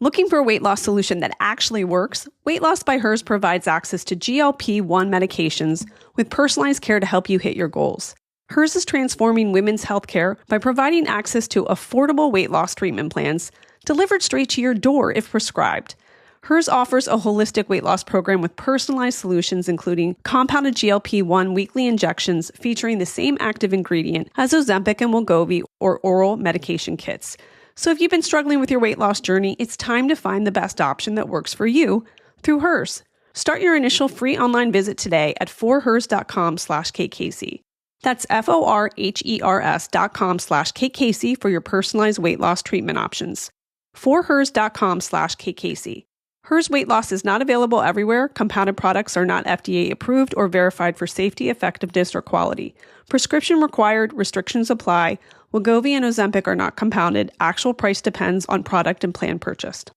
Looking for a weight loss solution that actually works? Weight Loss by Hers provides access to GLP-1 medications with personalized care to help you hit your goals. Hers is transforming women's healthcare by providing access to affordable weight loss treatment plans delivered straight to your door if prescribed. Hers offers a holistic weight loss program with personalized solutions, including compounded GLP-1 weekly injections featuring the same active ingredient as Ozempic and Wegovy or oral medication kits. So if you've been struggling with your weight loss journey, it's time to find the best option that works for you through Hers. Start your initial free online visit today at forhers.com/KKC. That's FORHERS.com/KKC for your personalized weight loss treatment options. forhers.com/KKC. Hers weight loss is not available everywhere. Compounded products are not FDA approved or verified for safety, effectiveness, or quality. Prescription required. Restrictions apply. Wegovy and Ozempic are not compounded. Actual price depends on product and plan purchased.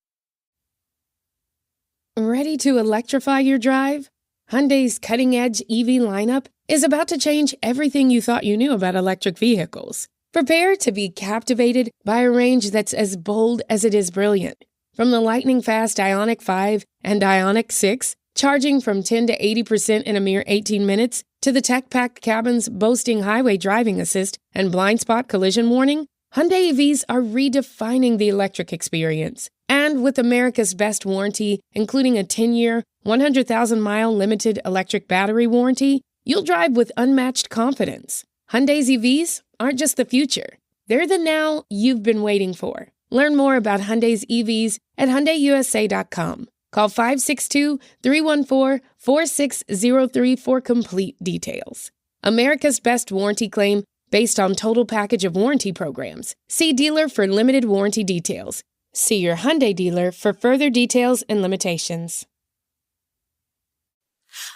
Ready to electrify your drive? Hyundai's cutting-edge EV lineup is about to change everything you thought you knew about electric vehicles. Prepare to be captivated by a range that's as bold as it is brilliant. From the lightning-fast Ioniq 5 and Ioniq 6, charging from 10 to 80% in a mere 18 minutes, to the tech-packed cabins boasting highway driving assist and blind spot collision warning, Hyundai EVs are redefining the electric experience. And with America's best warranty, including a 10-year, 100,000-mile limited electric battery warranty, you'll drive with unmatched confidence. Hyundai's EVs aren't just the future. They're the now you've been waiting for. Learn more about Hyundai's EVs at HyundaiUSA.com. Call 562-314-4603 for complete details. America's best warranty claim based on total package of warranty programs. See dealer for limited warranty details. See your Hyundai dealer for further details and limitations.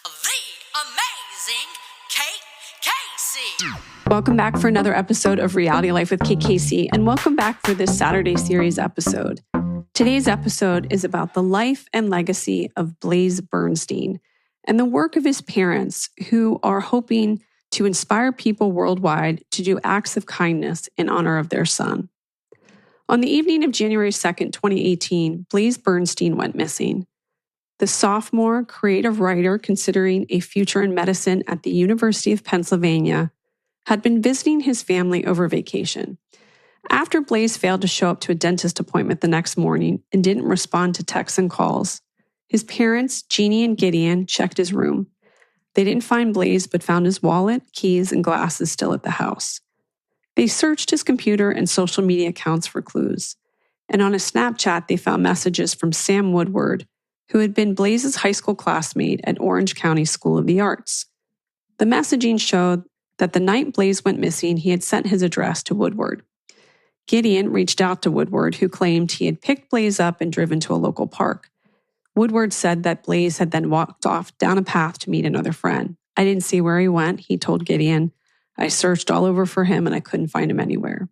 The amazing Kate Casey. Welcome back for another episode of Reality Life with Kate Casey, and welcome back for this Saturday series episode. Today's episode is about the life and legacy of Blaze Bernstein and the work of his parents, who are hoping to inspire people worldwide to do acts of kindness in honor of their son. On the evening of January 2nd, 2018, Blaze Bernstein went missing. The sophomore creative writer considering a future in medicine at the University of Pennsylvania had been visiting his family over vacation. After Blaze failed to show up to a dentist appointment the next morning and didn't respond to texts and calls, his parents, Jeannie and Gideon, checked his room. They didn't find Blaze, but found his wallet, keys, and glasses still at the house. They searched his computer and social media accounts for clues. And on his Snapchat, they found messages from Sam Woodward, who had been Blaze's high school classmate at Orange County School of the Arts. The messaging showed that the night Blaze went missing, he had sent his address to Woodward. Gideon reached out to Woodward, who claimed he had picked Blaze up and driven to a local park. Woodward said that Blaze had then walked off down a path to meet another friend. I didn't see where he went, he told Gideon. I searched all over for him and I couldn't find him anywhere.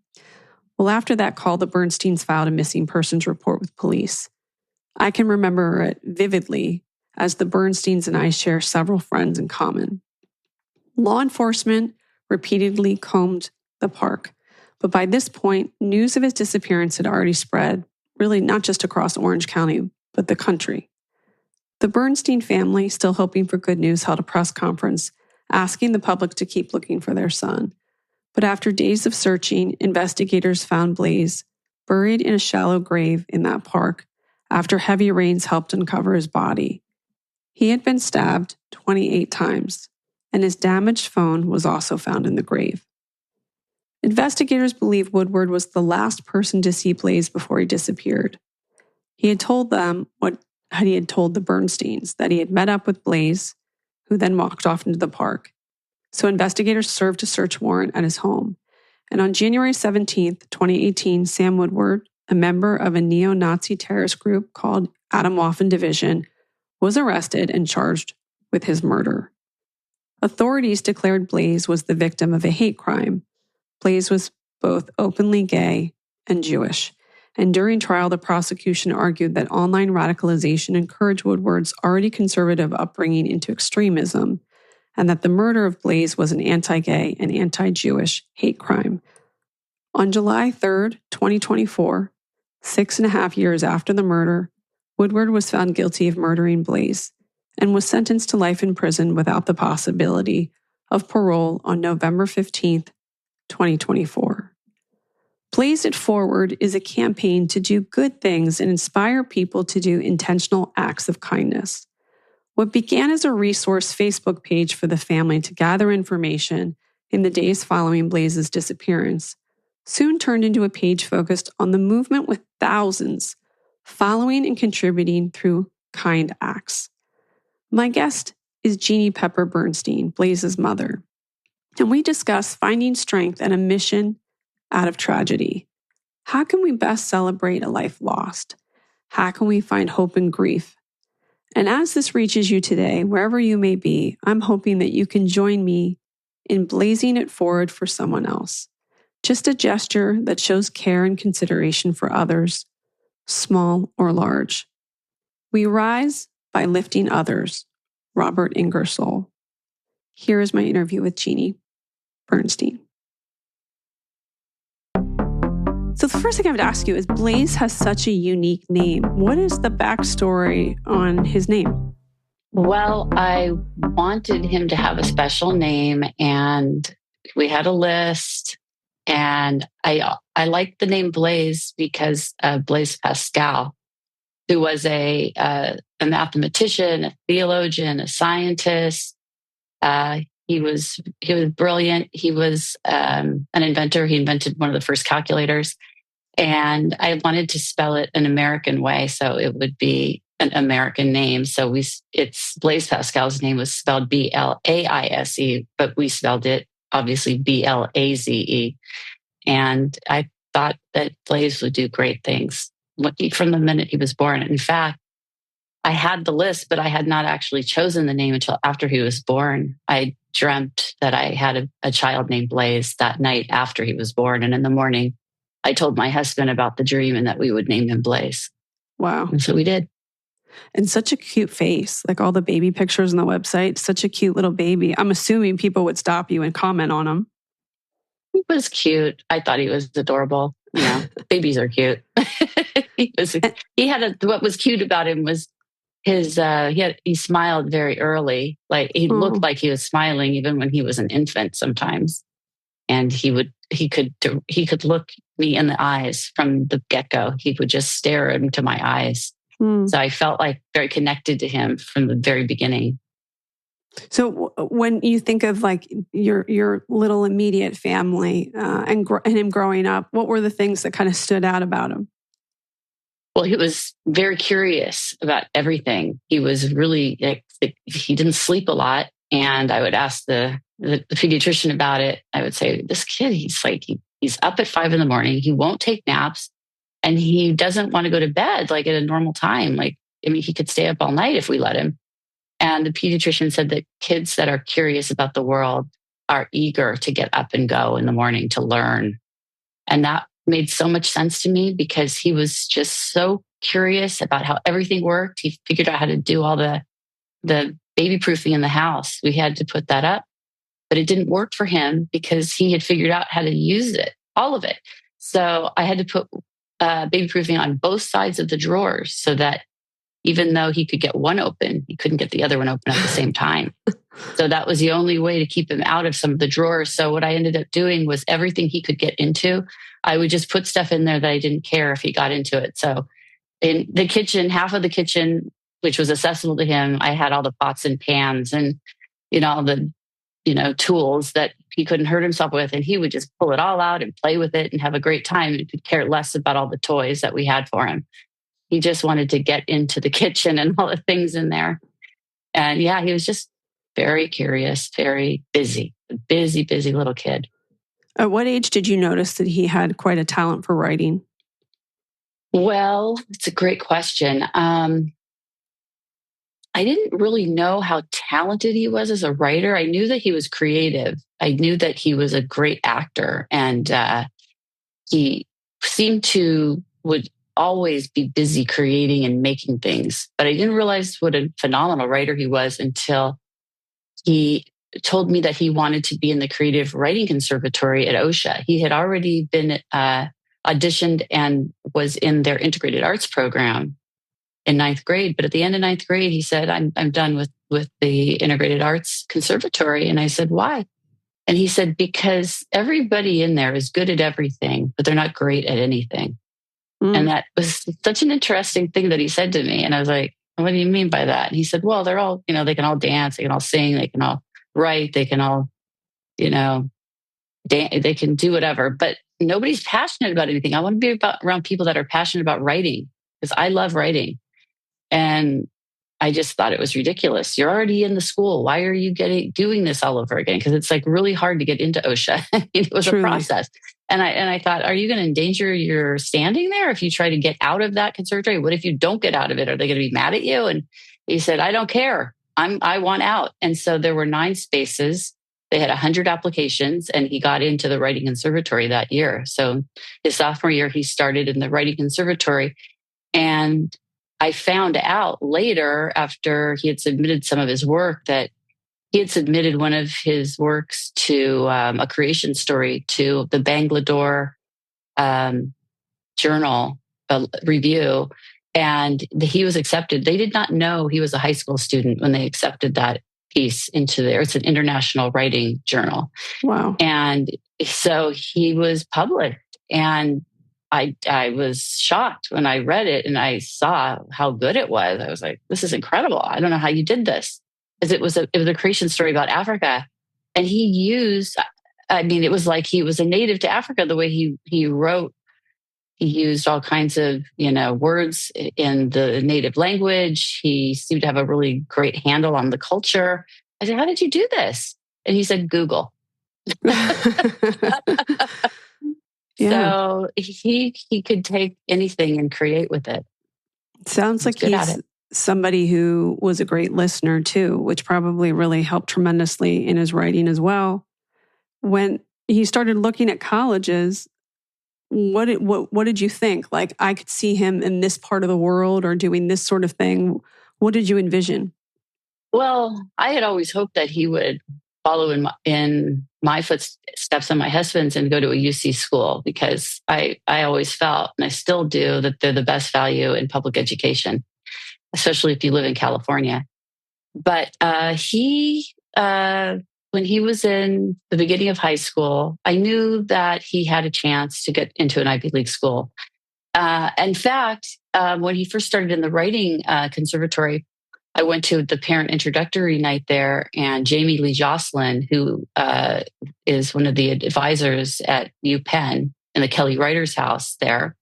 Well, after that call, the Bernsteins filed a missing persons report with police. I can remember it vividly, as the Bernsteins and I share several friends in common. Law enforcement repeatedly combed the park, but by this point, news of his disappearance had already spread, really not just across Orange County, but the country. The Bernstein family, still hoping for good news, held a press conference asking the public to keep looking for their son. But after days of searching, investigators found Blaze buried in a shallow grave in that park after heavy rains helped uncover his body. He had been stabbed 28 times, and his damaged phone was also found in the grave. Investigators believe Woodward was the last person to see Blaze before he disappeared. He had told them what he had told the Bernsteins, that he had met up with Blaze, who then walked off into the park. So investigators served a search warrant at his home. And on January 17th, 2018, Sam Woodward, a member of a neo-Nazi terrorist group called Atomwaffen Division, was arrested and charged with his murder. Authorities declared Blaze was the victim of a hate crime. Blaze was both openly gay and Jewish. And during trial, the prosecution argued that online radicalization encouraged Woodward's already conservative upbringing into extremism, and that the murder of Blaze was an anti-gay and anti-Jewish hate crime. On July 3rd, 2024, 6.5 years after the murder, Woodward was found guilty of murdering Blaze and was sentenced to life in prison without the possibility of parole on November 15th, 2024. Blaze It Forward is a campaign to do good things and inspire people to do intentional acts of kindness. What began as a resource Facebook page for the family to gather information in the days following Blaze's disappearance soon turned into a page focused on the movement with thousands following and contributing through kind acts. My guest is Jeannie Pepper Bernstein, Blaze's mother, and we discuss finding strength and a mission out of tragedy. How can we best celebrate a life lost? How can we find hope in grief? And as this reaches you today, wherever you may be, I'm hoping that you can join me in blazing it forward for someone else. Just a gesture that shows care and consideration for others, small or large. We rise by lifting others. Robert Ingersoll. Here is my interview with Jeannie Bernstein. So the first thing I would ask you is, Blaze has such a unique name. What is the backstory on his name? Well, I wanted him to have a special name, and we had a list. And I liked the name Blaze because Blaise Pascal, who was a mathematician, a theologian, a scientist. He was brilliant. He was an inventor. He invented one of the first calculators. And I wanted to spell it an American way, so it would be an American name. So it's Blaise Pascal's name was spelled Blaise, but we spelled it obviously Blaze. And I thought that Blaze would do great things from the minute he was born. In fact, I had the list, but I had not actually chosen the name until after he was born. I dreamt that I had a child named Blaze that night after he was born. And in the morning, I told my husband about the dream and that we would name him Blaze. Wow. And so we did. And such a cute face, like all the baby pictures on the website, such a cute little baby. I'm assuming people would stop you and comment on him. He was cute. I thought he was adorable. Yeah, babies are cute. What was cute about him was he smiled very early. Like he looked like he was smiling even when he was an infant sometimes. And he could look me in the eyes from the get-go. He would just stare into my eyes. So I felt like very connected to him from the very beginning. So when you think of like your little immediate family and him growing up, what were the things that kind of stood out about him? Well, he was very curious about everything. He was really, he didn't sleep a lot. And I would ask the pediatrician about it. I would say, this kid, he's up at 5 a.m. He won't take naps. And he doesn't want to go to bed like at a normal time. He could stay up all night if we let him. And the pediatrician said that kids that are curious about the world are eager to get up and go in the morning to learn. And that made so much sense to me because he was just so curious about how everything worked. He figured out how to do all the baby proofing in the house. We had to put that up, but it didn't work for him because he had figured out how to use it, all of it. So I had to put baby proofing on both sides of the drawers so that even though he could get one open, he couldn't get the other one open at the same time. So that was the only way to keep him out of some of the drawers. So what I ended up doing was everything he could get into, I would just put stuff in there that I didn't care if he got into it. So in the kitchen, half of the kitchen, which was accessible to him, I had all the pots and pans and, all the, tools that he couldn't hurt himself with. And he would just pull it all out and play with it and have a great time and could care less about all the toys that we had for him. He just wanted to get into the kitchen and all the things in there. And yeah, he was just very curious, very busy little kid. At what age did you notice that he had quite a talent for writing? Well, it's a great question. I didn't really know how talented he was as a writer. I knew that he was creative. I knew that he was a great actor. And he seemed to would always be busy creating and making things. But I didn't realize what a phenomenal writer he was until he told me that he wanted to be in the creative writing conservatory at OSHA. He had already been auditioned and was in their integrated arts program in ninth grade. But at the end of ninth grade, he said, I'm done with the integrated arts conservatory. And I said, why? And he said, because everybody in there is good at everything, but they're not great at anything. And that was such an interesting thing that he said to me. And I was like, what do you mean by that? And he said, well, they're all, they can all dance, they can all sing, they can all write, they can all, they can do whatever, but nobody's passionate about anything. I want to be around people that are passionate about writing, because I love writing. And I just thought it was ridiculous. You're already in the school. Why are you doing this all over again? Because it's like really hard to get into OSHA. It was Truly. a process. And I thought, are you going to endanger your standing there if you try to get out of that conservatory? What if you don't get out of it? Are they going to be mad at you? And he said, I don't care. I want out. And so there were 9 spaces. They had 100 applications, and he got into the writing conservatory that year. So his sophomore year, he started in the writing conservatory. And I found out later, after he had submitted some of his work, that he had submitted one of his works to a creation story to the Bangalore Journal review, and he was accepted. They did not know he was a high school student when they accepted that piece into there. It's an international writing journal. Wow. And so he was published, and I was shocked when I read it and I saw how good it was. I was like, this is incredible. I don't know how you did this. Because it was a creation story about Africa. And he used, it was like he was a native to Africa, the way he wrote. He used all kinds of, words in the native language. He seemed to have a really great handle on the culture. I said, how did you do this? And he said, Google. Yeah. So he could take anything and create with it. Sounds like he's somebody who was a great listener too, which probably really helped tremendously in his writing as well. When he started looking at colleges, what did you think? Like, I could see him in this part of the world or doing this sort of thing. What did you envision? Well, I had always hoped that he would follow in my footsteps and my husband's and go to a UC school, because I always felt, and I still do, that they're the best value in public education, especially if you live in California. But when he was in the beginning of high school, I knew that he had a chance to get into an Ivy League school. In fact, when he first started in the writing conservatory, I went to the parent introductory night there, and Jamie Lee Jocelyn, who is one of the advisors at UPenn in the Kelly Writers House there,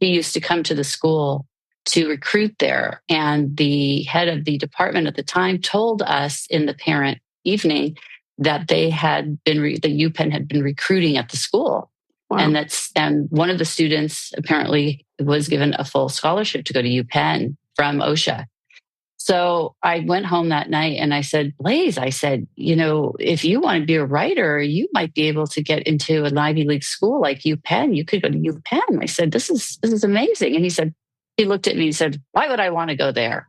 she used to come to the school to recruit there. And the head of the department at the time told us in the parent evening that the UPenn had been recruiting at the school. Wow. And one of the students apparently was given a full scholarship to go to UPenn from OSHA. So I went home that night and I said, Blaze, if you want to be a writer, you might be able to get into an Ivy League school like UPenn. You could go to UPenn. I said, this is amazing. And he looked at me and said, why would I want to go there?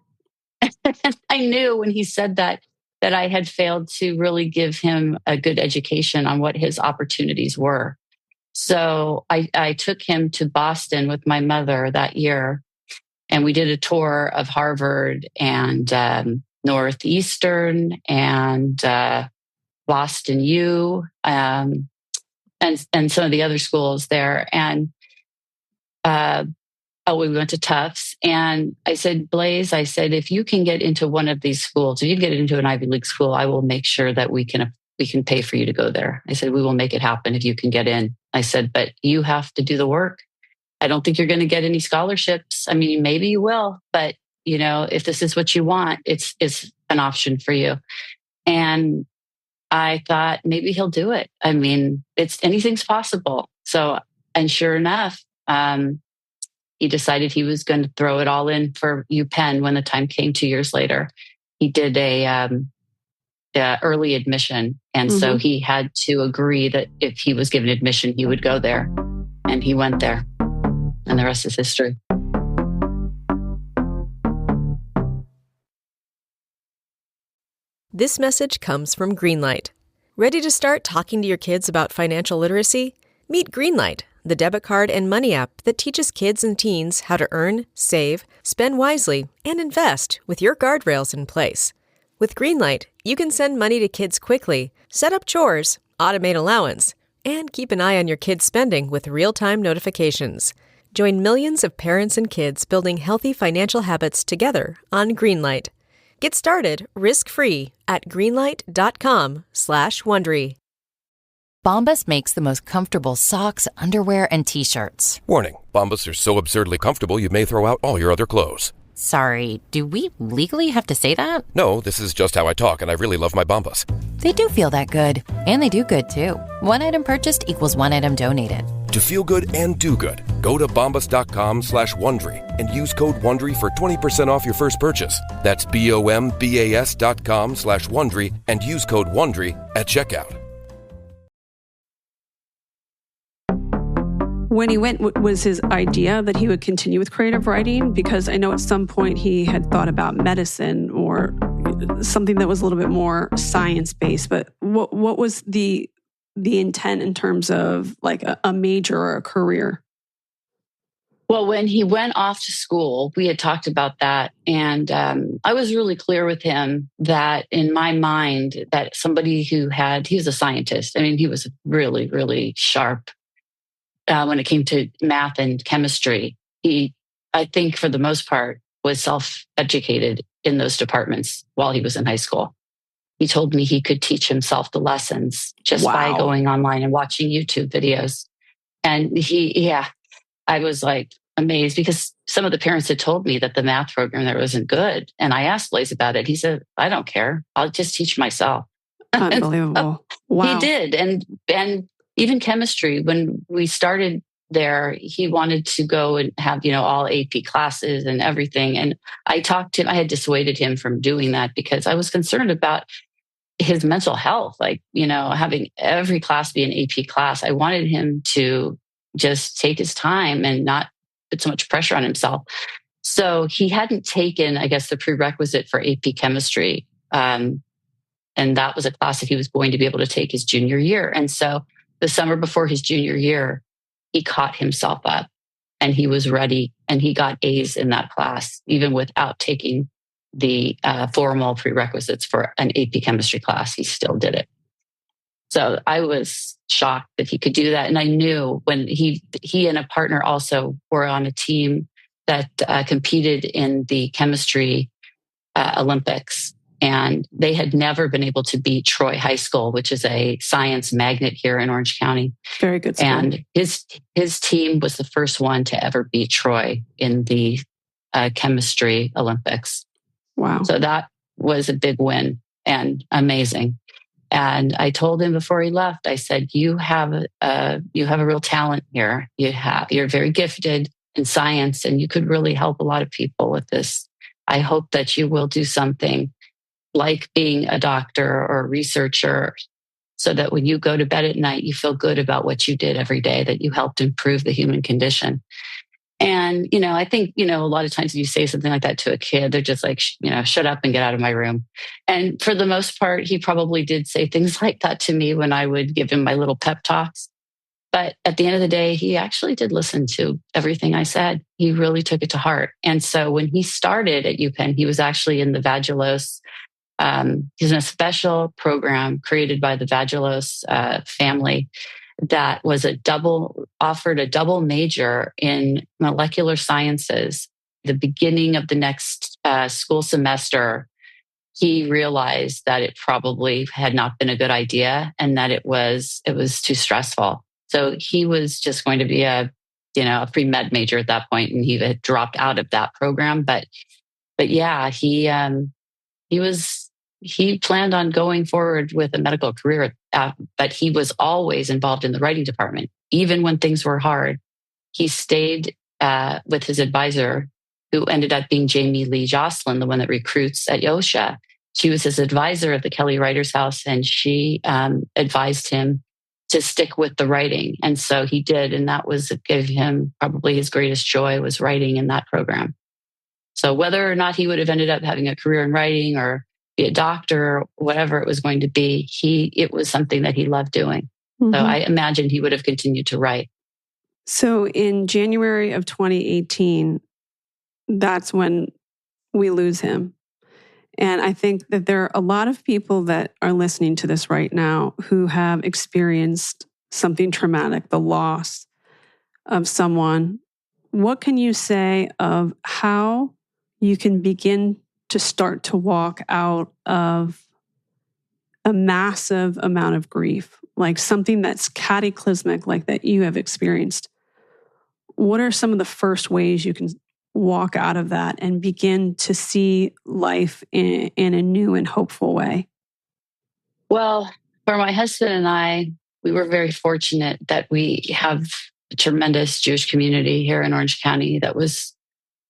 I knew when he said that I had failed to really give him a good education on what his opportunities were. So I took him to Boston with my mother that year. And we did a tour of Harvard and Northeastern and Boston U and some of the other schools there. And we went to Tufts. And I said, Blaze, if you can get into one of these schools, if you get into an Ivy League school, I will make sure that we can pay for you to go there. I said, we will make it happen if you can get in. I said, but you have to do the work. I don't think you're going to get any scholarships. Maybe you will, but if this is what you want, it's an option for you. And I thought maybe he'll do it. Anything's possible. So, and sure enough, he decided he was going to throw it all in for UPenn when the time came 2 years later. He did a early admission. And so he had to agree that if he was given admission, he would go there. And he went there. And the rest is history. This message comes from Greenlight. Ready to start talking to your kids about financial literacy? Meet Greenlight, the debit card and money app that teaches kids and teens how to earn, save, spend wisely, and invest with your guardrails in place. With Greenlight, you can send money to kids quickly, set up chores, automate allowance, and keep an eye on your kids' spending with real-time notifications. Join millions of parents and kids building healthy financial habits together on Greenlight. Get started risk-free at greenlight.com/Wondery. Bombas makes the most comfortable socks, underwear, and T-shirts. Warning, Bombas are so absurdly comfortable you may throw out all your other clothes. Sorry, do we legally have to say that? No, this is just how I talk, and I really love my Bombas. They do feel that good. And they do good, too. One item purchased equals one item donated. To feel good and do good, go to bombas.com/Wondery and use code WONDERY for 20% off your first purchase. That's BOMBAS.com/Wondery and use code WONDERY at checkout. When he went, was his idea that he would continue with creative writing? Because I know at some point he had thought about medicine or something that was a little bit more science-based. But what was the intent in terms of like a major or a career? Well, when he went off to school, we had talked about that. And I was really clear with him that in my mind, that somebody he was a scientist. I mean, he was really, really sharp. When it came to math and chemistry, he, I think for the most part, was self-educated in those departments while he was in high school. He told me he could teach himself the lessons just by going online and watching YouTube videos. And I was like amazed because some of the parents had told me that the math program there wasn't good. And I asked Blaze about it. He said, I don't care. I'll just teach myself. Unbelievable. Wow. He did. And even chemistry, when we started there, he wanted to go and have, all AP classes and everything. And I had dissuaded him from doing that because I was concerned about his mental health, having every class be an AP class. I wanted him to just take his time and not put so much pressure on himself. So he hadn't taken, I guess, the prerequisite for AP chemistry. And that was a class that he was going to be able to take his junior year. And so the summer before his junior year, he caught himself up and he was ready and he got A's in that class, even without taking the formal prerequisites for an AP chemistry class. He still did it. So I was shocked that he could do that. And I knew when he and a partner also were on a team that competed in the chemistry Olympics. And they had never been able to beat Troy High School, which is a science magnet here in Orange County. Very good school. And his team was the first one to ever beat Troy in the chemistry Olympics. Wow. So that was a big win and amazing. And I told him before he left, I said, you have a real talent here. You're very gifted in science and you could really help a lot of people with this. I hope that you will do something like being a doctor or a researcher so that when you go to bed at night, you feel good about what you did every day, that you helped improve the human condition. And, I think, a lot of times when you say something like that to a kid, they're just like, shut up and get out of my room. And for the most part, he probably did say things like that to me when I would give him my little pep talks. But at the end of the day, he actually did listen to everything I said. He really took it to heart. And so when he started at UPenn, he was actually in the Vagelos. He's in a special program created by the Vagelos family that was offered a double major in molecular sciences. The beginning of the next school semester, he realized that it probably had not been a good idea and that it was too stressful. So he was just going to be a pre-med major at that point, and he had dropped out of that program. But yeah, he planned on going forward with a medical career, but he was always involved in the writing department. Even when things were hard, he stayed with his advisor, who ended up being Jamie Lee Jocelyn, the one that recruits at OSHA. She was his advisor at the Kelly Writers House, and she advised him to stick with the writing. And so he did, and that gave him probably his greatest joy, was writing in that program. So whether or not he would have ended up having a career in writing or be a doctor or whatever it was going to be, it was something that he loved doing. Mm-hmm. So I imagine he would have continued to write. So in January of 2018, that's when we lose him. And I think that there are a lot of people that are listening to this right now who have experienced something traumatic, the loss of someone. What can you say of how you can begin to start to walk out of a massive amount of grief, like something that's cataclysmic, like that you have experienced? What are some of the first ways you can walk out of that and begin to see life in a new and hopeful way? Well, for my husband and I, we were very fortunate that we have a tremendous Jewish community here in Orange County that was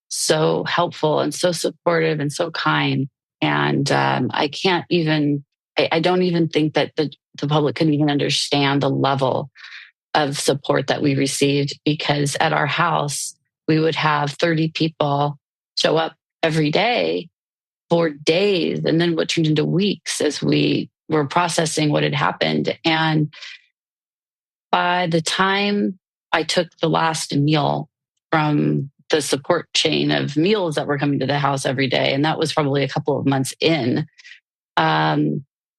so helpful and so supportive and so kind. And I don't even think that the public can even understand the level of support that we received, because at our house, we would have 30 people show up every day for days, and then what turned into weeks as we were processing what had happened. And by the time I took the last meal from the support chain of meals that were coming to the house every day, and that was probably a couple of months in,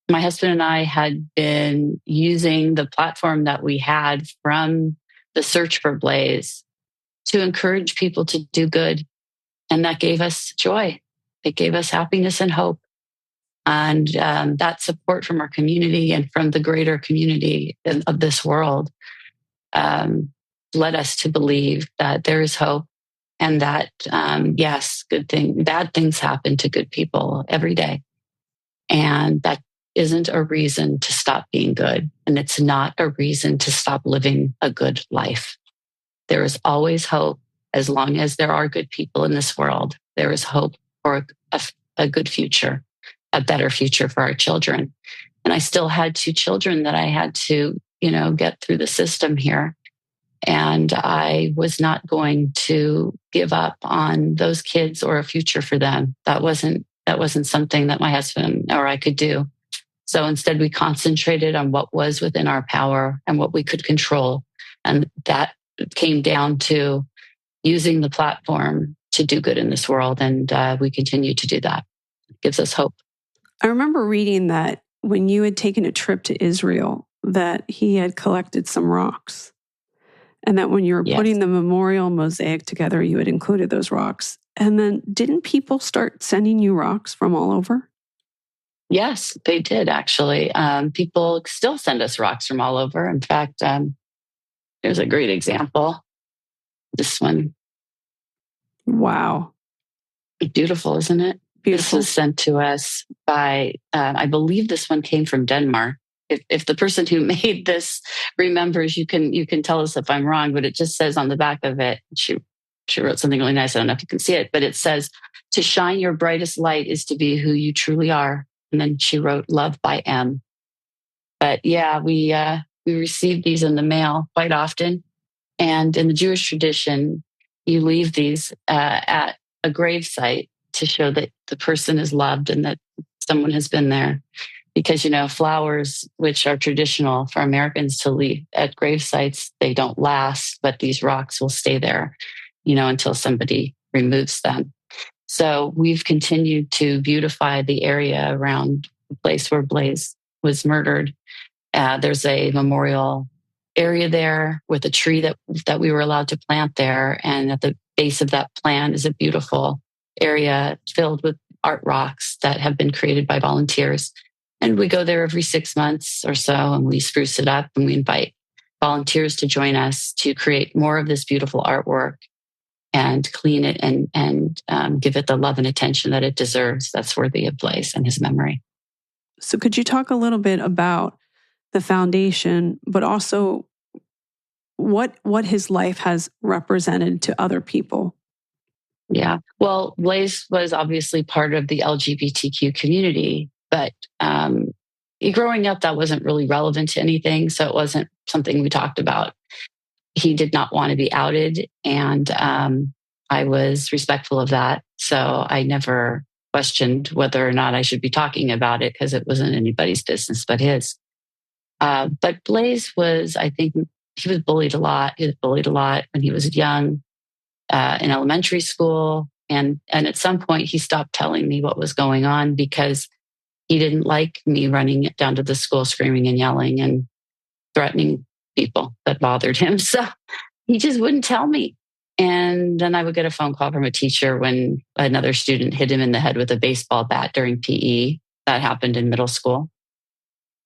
my husband and I had been using the platform that we had from the Search for Blaze to encourage people to do good. And that gave us joy. It gave us happiness and hope. And that support from our community and from the greater community of this world led us to believe that there is hope, and that, yes, bad things happen to good people every day. And that isn't a reason to stop being good. And it's not a reason to stop living a good life. There is always hope. As long as there are good people in this world, there is hope for a good future, a better future for our children. And I still had 2 children that I had to, get through the system here. And I was not going to give up on those kids or a future for them. That wasn't something that my husband or I could do. So instead, we concentrated on what was within our power and what we could control. And that came down to using the platform to do good in this world. And we continue to do that. It gives us hope. I remember reading that when you had taken a trip to Israel, that he had collected some rocks. And that when you were putting the memorial mosaic together, you had included those rocks. And then didn't people start sending you rocks from all over? Yes, they did, actually. People still send us rocks from all over. In fact, there's a great example. This one. Wow. Beautiful, isn't it? Beautiful. This was sent to us by, I believe this one came from Denmark. If the person who made this remembers, you can tell us if I'm wrong, but it just says on the back of it, she wrote something really nice. I don't know if you can see it, but it says, "To shine your brightest light is to be who you truly are." And then she wrote, "Love by M." But yeah, we receive these in the mail quite often. And in the Jewish tradition, you leave these at a grave site to show that the person is loved and that someone has been there. Because, flowers, which are traditional for Americans to leave at grave sites, they don't last, but these rocks will stay there, until somebody removes them. So we've continued to beautify the area around the place where Blaze was murdered. There's a memorial area there with a tree that we were allowed to plant there. And at the base of that plant is a beautiful area filled with art rocks that have been created by volunteers. And we go there every 6 months or so, and we spruce it up, and we invite volunteers to join us to create more of this beautiful artwork and clean it and give it the love and attention that it deserves. That's worthy of Blaze and his memory. So could you talk a little bit about the foundation, but also what his life has represented to other people? Yeah. Well, Blaze was obviously part of the LGBTQ community, but growing up, that wasn't really relevant to anything. So it wasn't something we talked about. He did not want to be outed, and I was respectful of that. So I never questioned whether or not I should be talking about it, because it wasn't anybody's business but his. But Blaze was, I think, he was bullied a lot. He was bullied a lot when he was young, in elementary school. And at some point he stopped telling me what was going on because he didn't like me running down to the school screaming and yelling and threatening people that bothered him. So he just wouldn't tell me. And then I would get a phone call from a teacher when another student hit him in the head with a baseball bat during PE. That happened in middle school.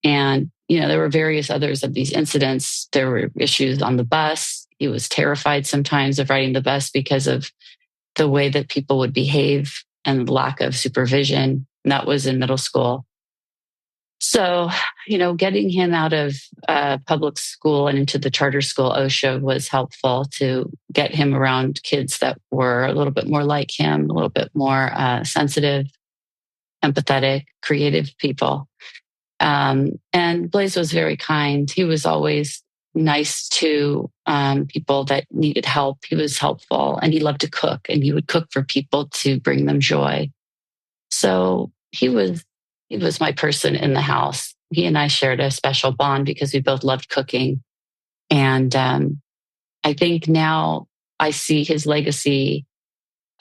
And, there were various others of these incidents. There were issues on the bus. He was terrified sometimes of riding the bus because of the way that people would behave and lack of supervision. And that was in middle school. So, getting him out of public school and into the charter school, OSHA, was helpful to get him around kids that were a little bit more like him, a little bit more sensitive, empathetic, creative people. And Blaze was very kind. He was always nice to people that needed help. He was helpful, and he loved to cook, and he would cook for people to bring them joy. So he was my person in the house. He and I shared a special bond because we both loved cooking. And I think now I see his legacy,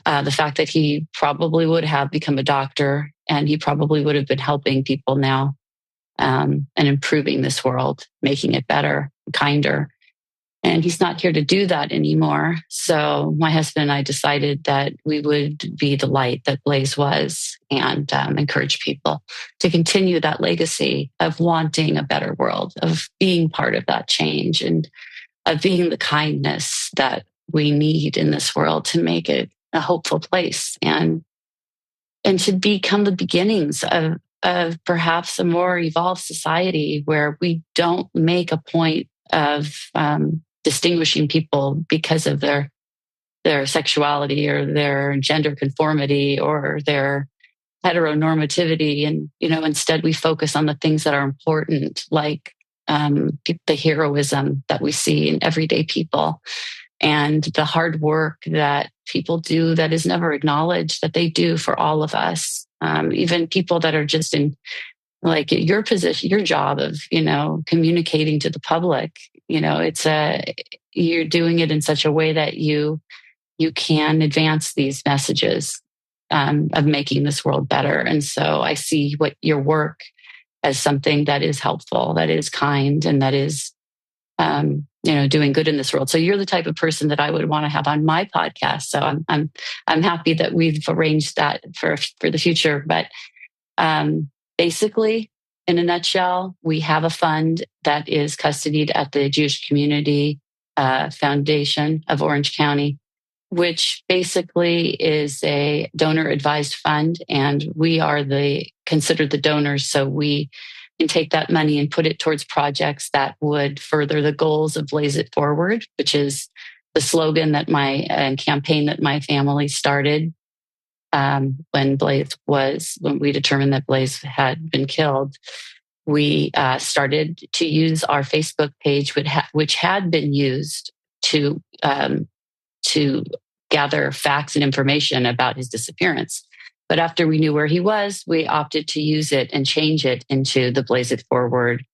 the fact that he probably would have become a doctor, and he probably would have been helping people now, and improving this world, making it better, kinder. And he's not here to do that anymore. So my husband and I decided that we would be the light that Blaze was, and encourage people to continue that legacy of wanting a better world, of being part of that change, and of being the kindness that we need in this world to make it a hopeful place, and to become the beginnings of perhaps a more evolved society where we don't make a point of distinguishing people because of their sexuality or their gender conformity or their heteronormativity. And, instead we focus on the things that are important, like the heroism that we see in everyday people, and the hard work that people do that is never acknowledged, that they do for all of us. Even people that are just in like your position, your job of, communicating to the public, you're doing it in such a way that you can advance these messages of making this world better. And so I see what your work as something that is helpful, that is kind, and that is, doing good in this world. So you're the type of person that I would want to have on my podcast. So I'm happy that we've arranged that for the future. But basically, in a nutshell, we have a fund that is custodied at the Jewish Community Foundation of Orange County, which basically is a donor-advised fund, and we are considered the donors. So we can take that money and put it towards projects that would further the goals of Blaze It Forward, which is the slogan that campaign that my family started when we determined that Blaze had been killed. We started to use our Facebook page, which had been used to gather facts and information about his disappearance. But after we knew where he was, we opted to use it and change it into the Blaze It Forward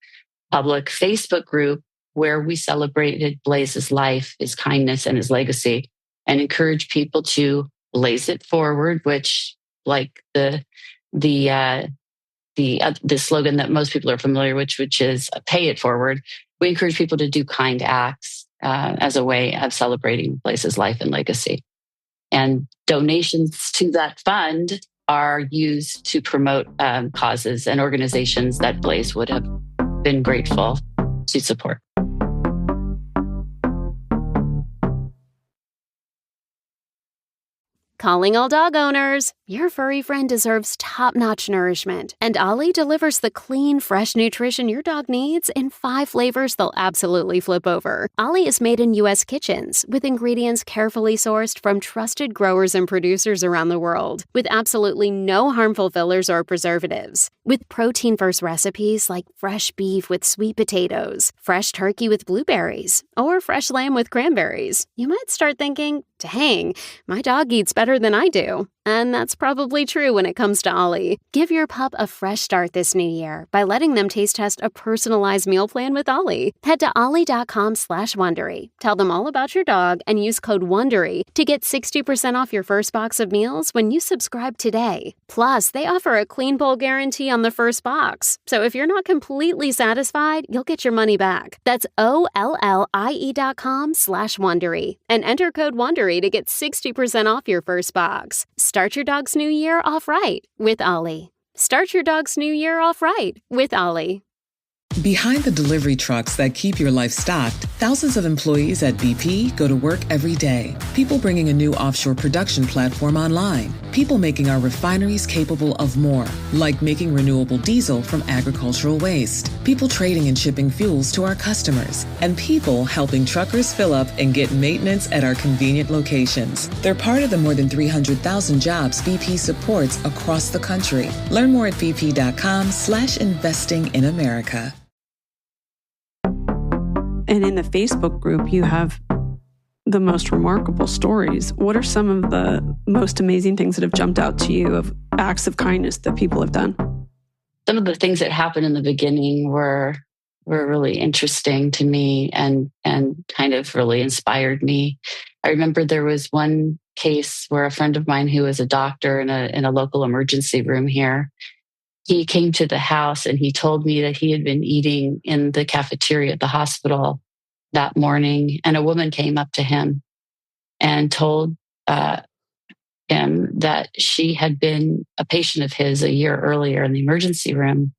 public Facebook group, where we celebrated Blaze's life, his kindness, and his legacy, and encourage people to blaze it forward, which, like the slogan that most people are familiar with, which is pay it forward. We encourage people to do kind acts as a way of celebrating Blaze's life and legacy. And donations to that fund are used to promote causes and organizations that Blaze would have been grateful to support. Calling all dog owners. Your furry friend deserves top-notch nourishment, and Ollie delivers the clean, fresh nutrition your dog needs in 5 flavors they'll absolutely flip over. Ollie is made in U.S. kitchens with ingredients carefully sourced from trusted growers and producers around the world, with absolutely no harmful fillers or preservatives. With protein-first recipes like fresh beef with sweet potatoes, fresh turkey with blueberries, or fresh lamb with cranberries, you might start thinking, dang, my dog eats better than I do. And that's probably true when it comes to Ollie. Give your pup a fresh start this new year by letting them taste test a personalized meal plan with Ollie. Head to ollie.com/Wondery. Tell them all about your dog and use code WONDERY to get 60% off your first box of meals when you subscribe today. Plus, they offer a clean bowl guarantee on the first box. So if you're not completely satisfied, you'll get your money back. That's OLLIE.com/Wondery and enter code WONDERY to get 60% off your first box. Start your dog's new year off right with Ollie. Start your dog's new year off right with Ollie. Behind the delivery trucks that keep your life stocked, thousands of employees at BP go to work every day. People bringing a new offshore production platform online. People making our refineries capable of more, like making renewable diesel from agricultural waste. People trading and shipping fuels to our customers. And people helping truckers fill up and get maintenance at our convenient locations. They're part of the more than 300,000 jobs BP supports across the country. Learn more at bp.com/investing in America. And in the Facebook group, you have the most remarkable stories. What are some of the most amazing things that have jumped out to you of acts of kindness that people have done? Some of the things that happened in the beginning were really interesting to me and kind of really inspired me. I remember there was one case where a friend of mine who was a doctor in a local emergency room here, he came to the house and he told me that he had been eating in the cafeteria at the hospital that morning. And a woman came up to him and told him that she had been a patient of his a year earlier in the emergency room.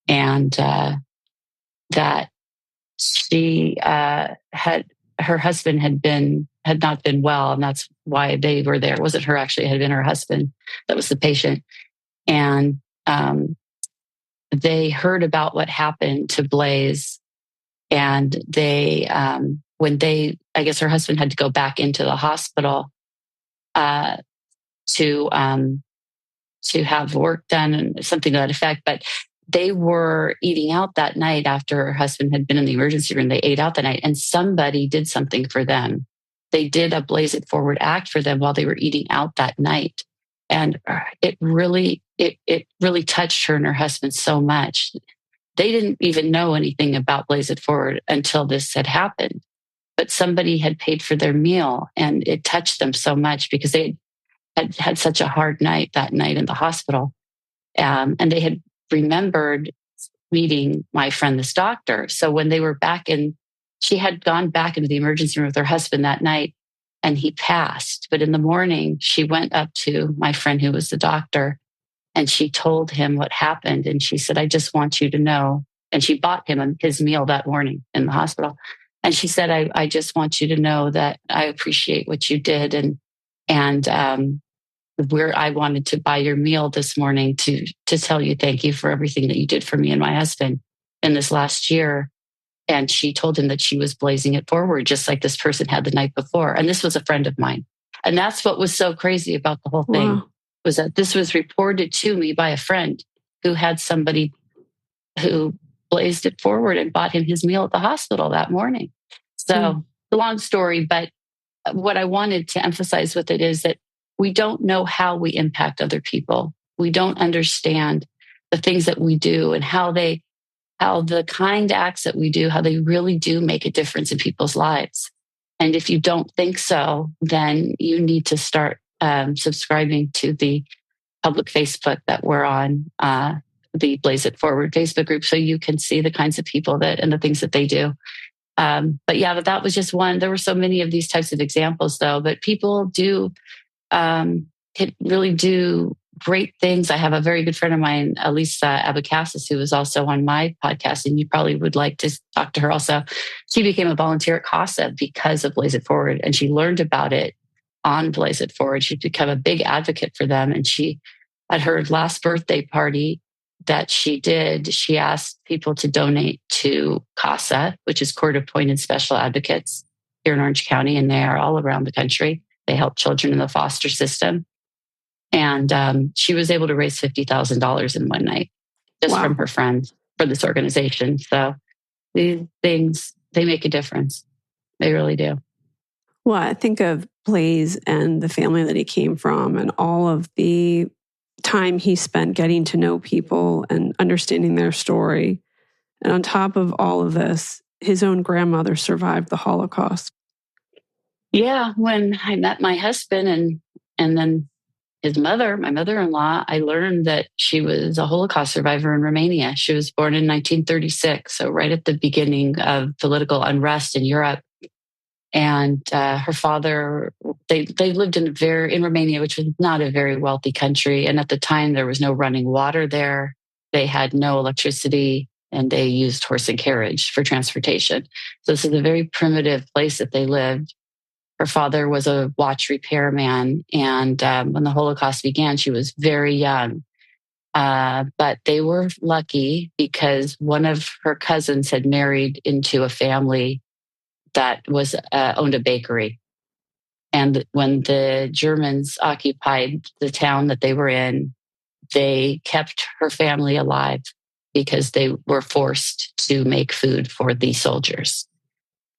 And that she her husband had not been well. And that's why they were there. It wasn't her, actually. It had been her husband that was the patient. And they heard about what happened to Blaze, and they, I guess her husband had to go back into the hospital to have work done and something to that effect. But they were eating out that night after her husband had been in the emergency room. They ate out that night, and somebody did something for them. They did a Blaze It Forward act for them while they were eating out that night. And it really touched her and her husband so much. They didn't even know anything about Blaze It Forward until this had happened. But somebody had paid for their meal, and it touched them so much because they had such a hard night that night in the hospital. And they had remembered meeting my friend, this doctor. So when they were she had gone back into the emergency room with her husband that night, and he passed. But in the morning, she went up to my friend who was the doctor, and she told him what happened. And she said, "I just want you to know." And she bought him his meal that morning in the hospital. And she said, I just want you to know that I appreciate what you did. And I wanted to buy your meal this morning to tell you thank you for everything that you did for me and my husband in this last year. And she told him that she was blazing it forward, just like this person had the night before. And this was a friend of mine. And that's what was so crazy about the whole thing. Wow. Was that this was reported to me by a friend who had somebody who blazed it forward and bought him his meal at the hospital that morning. So the long story, but what I wanted to emphasize with it is that we don't know how we impact other people. We don't understand the things that we do and how the kind acts that we do, how they really do make a difference in people's lives. And if you don't think so, then you need to start subscribing to the public Facebook that we're on, the Blaze It Forward Facebook group, so you can see the kinds of people and the things that they do. But that was just one. There were so many of these types of examples, though. But people do really do great things. I have a very good friend of mine, Elisa Abacassis, who was also on my podcast, and you probably would like to talk to her also. She became a volunteer at CASA because of Blaze It Forward, and she learned about it on Blaze It Forward. She's become a big advocate for them. And she, at her last birthday party that she did, she asked people to donate to CASA, which is Court Appointed Special Advocates here in Orange County, and they are all around the country. They help children in the foster system. And she was able to raise $50,000 in one night just from her friends for this organization. So these things, they make a difference. They really do. Well, I think of Blaze and the family that he came from and all of the time he spent getting to know people and understanding their story. And on top of all of this, his own grandmother survived the Holocaust. Yeah, when I met my husband and then his mother, my mother-in-law, I learned that she was a Holocaust survivor in Romania. She was born in 1936, so right at the beginning of political unrest in Europe. And her father, they lived in Romania, which was not a very wealthy country. And at the time, there was no running water there. They had no electricity, and they used horse and carriage for transportation. So this is a very primitive place that they lived. Her father was a watch repairman, and when the Holocaust began, she was very young. But they were lucky because one of her cousins had married into a family that was owned a bakery. And when the Germans occupied the town that they were in, they kept her family alive because they were forced to make food for the soldiers.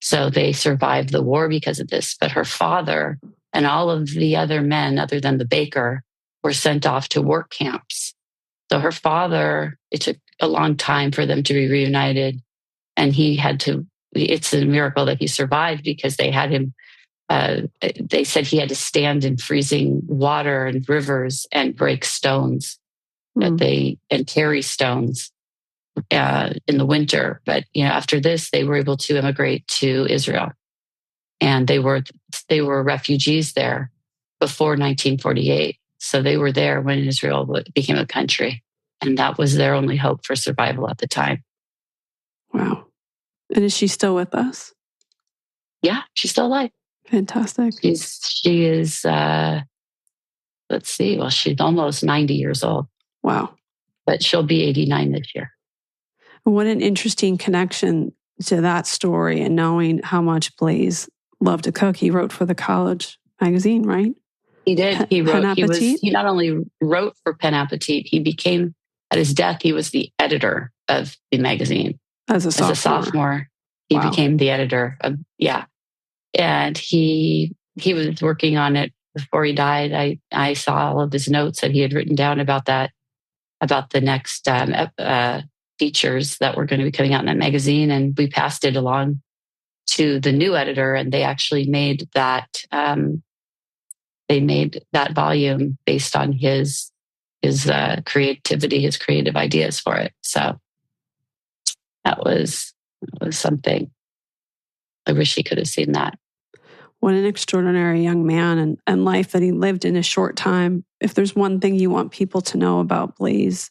So they survived the war because of this. But her father and all of the other men, other than the baker, were sent off to work camps. So her father, it took a long time for them to be reunited. And it's a miracle that he survived because they had him, they said he had to stand in freezing water and rivers and break stones and carry stones in the winter. But, after this, they were able to immigrate to Israel, and they were refugees there before 1948. So they were there when Israel became a country, and that was their only hope for survival at the time. Wow. And is she still with us? Yeah, she's still alive. Fantastic. She is, let's see, well, she's almost 90 years old. Wow. But she'll be 89 this year. What an interesting connection to that story, and knowing how much Blaze loved to cook. He wrote for the college magazine, right? He did. He wrote. Appetit? He not only wrote for Pen Appetit, he became, at his death, he was the editor of the magazine. As a sophomore. He became the editor of, and he was working on it before he died. I saw all of his notes that he had written down about the next features that were going to be coming out in that magazine, and we passed it along to the new editor, and they actually made that. They made that volume based on his creativity, his creative ideas for it. So that was something. I wish he could have seen that. What an extraordinary young man and life that he lived in a short time. If there's one thing you want people to know about Blaze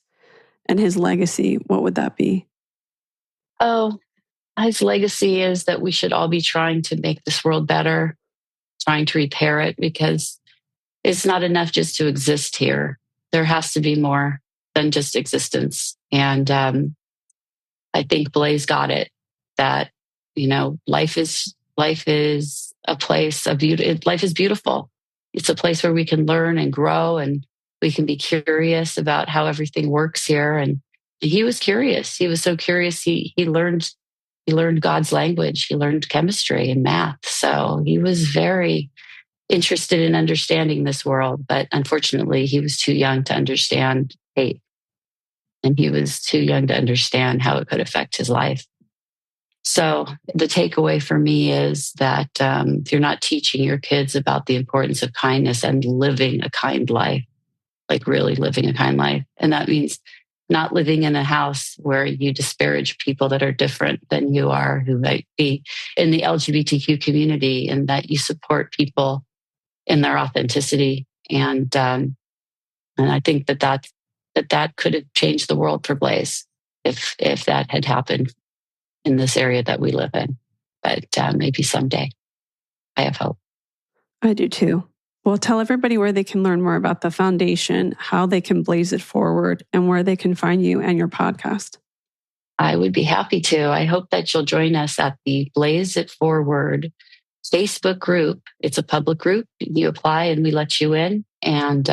and his legacy, what would that be? Oh, his legacy is that we should all be trying to make this world better, trying to repair it, because it's not enough just to exist here. There has to be more than just existence. And I think Blaze got it, that, life is a place of beauty. Life is beautiful. It's a place where we can learn and grow, and we can be curious about how everything works here. And he was curious. He was so curious. He learned God's language. He learned chemistry and math. So he was very interested in understanding this world. But unfortunately, he was too young to understand hate. And he was too young to understand how it could affect his life. So the takeaway for me is that if you're not teaching your kids about the importance of kindness and living a kind life, like really living a kind life, and that means not living in a house where you disparage people that are different than you are, who might be in the LGBTQ community, and that you support people in their authenticity. And I think that could have changed the world for Blaze if that had happened in this area that we live in. But maybe someday. I have hope. I do too. Well, tell everybody where they can learn more about the foundation, how they can blaze it forward, and where they can find you and your podcast. I would be happy to. I hope that you'll join us at the Blaze It Forward Facebook group. It's a public group. You apply and we let you in. And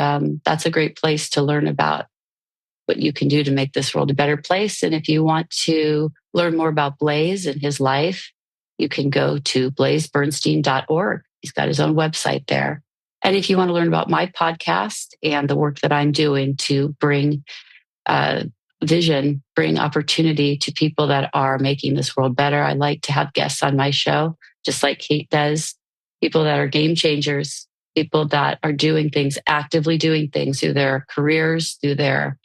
that's a great place to learn about what you can do to make this world a better place. And if you want to learn more about Blaze and his life, you can go to blazebernstein.org. He's got his own website there. And if you want to learn about my podcast and the work that I'm doing to bring vision, bring opportunity to people that are making this world better, I like to have guests on my show, just like Kate does, people that are game changers, people that are doing things, actively doing things through their careers, through their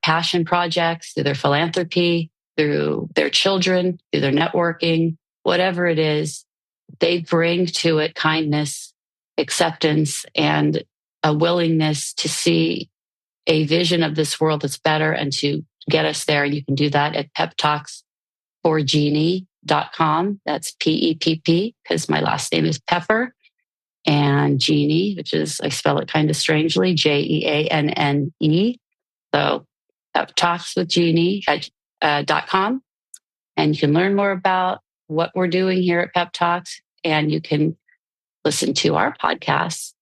passion projects, through their philanthropy, through their children, through their networking, whatever it is, they bring to it kindness, acceptance, and a willingness to see a vision of this world that's better and to get us there. And you can do that at peptalksforjeanne.com. That's PEPP, because my last name is Pepper. And Jeannie, which is, I spell it kind of strangely, JEANNE. So peptalkswithjeanne.com. And you can learn more about what we're doing here at Pep Talks. And you can listen to our podcasts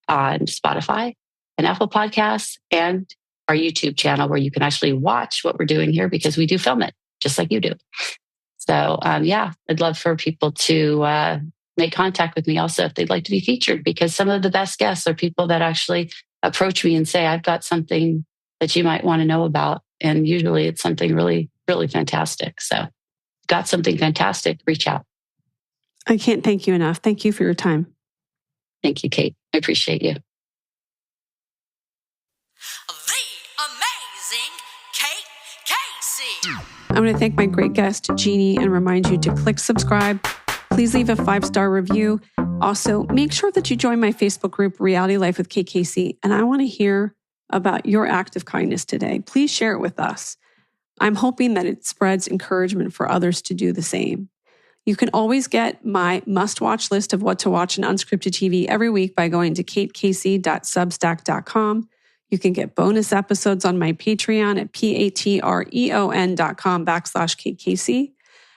on Spotify and Apple Podcasts and our YouTube channel, where you can actually watch what we're doing here, because we do film it just like you do. So I'd love for people to make contact with me also if they'd like to be featured, because some of the best guests are people that actually approach me and say, I've got something that you might want to know about. And usually it's something really, really fantastic. So got something fantastic, reach out. I can't thank you enough. Thank you for your time. Thank you, Kate. I appreciate you. The amazing Kate Casey. I want to thank my great guest, Jeannie, and remind you to click subscribe. Please leave a 5-star review. Also, make sure that you join my Facebook group, Reality Life with Kate Casey. And I want to hear about your act of kindness today. Please share it with us. I'm hoping that it spreads encouragement for others to do the same. You can always get my must-watch list of what to watch in unscripted TV every week by going to katecasey.substack.com. You can get bonus episodes on my Patreon at patreon.com/Kate Casey.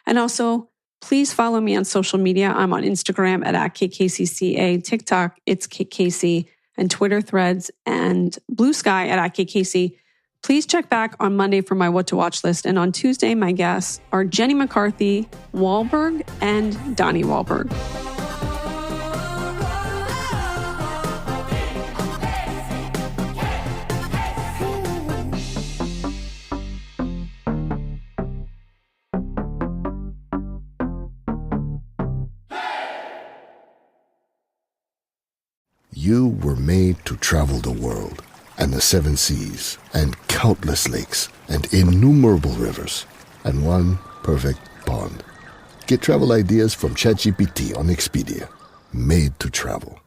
And also, please follow me on social media. I'm on Instagram at @KateCaseyCA, TikTok, it's Kate Casey, and Twitter Threads and Blue Sky at Kate Casey. Please check back on Monday for my What to Watch list. And on Tuesday, my guests are Jenny McCarthy, Wahlberg, and Donnie Wahlberg. You were made to travel the world and the 7 seas and countless lakes and innumerable rivers and one perfect pond. Get travel ideas from ChatGPT on Expedia. Made to travel.